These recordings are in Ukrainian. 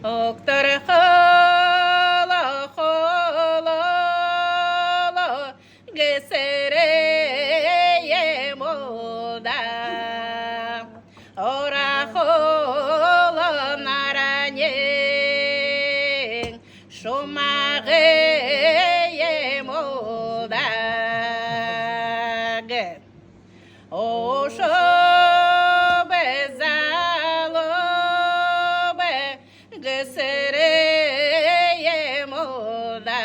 Октор хола хола гесерeye мода ора хола наранен шумагeye мода ошо безало гесерeye мода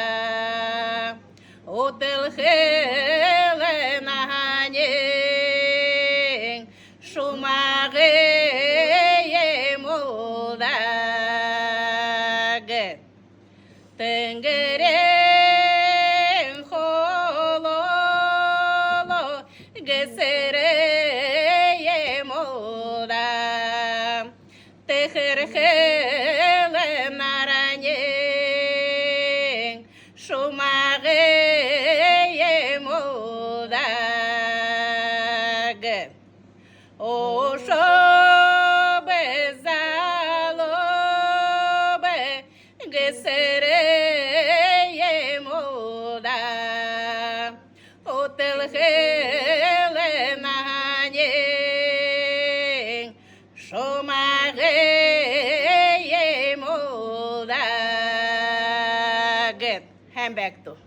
отел хелена ганен шумагeye мода тенгерен хололо гесерeye мода техерхелена ранен шумагeye мода ошо безало гесерeye мода отел хелена ганен шумагeye мода hand back to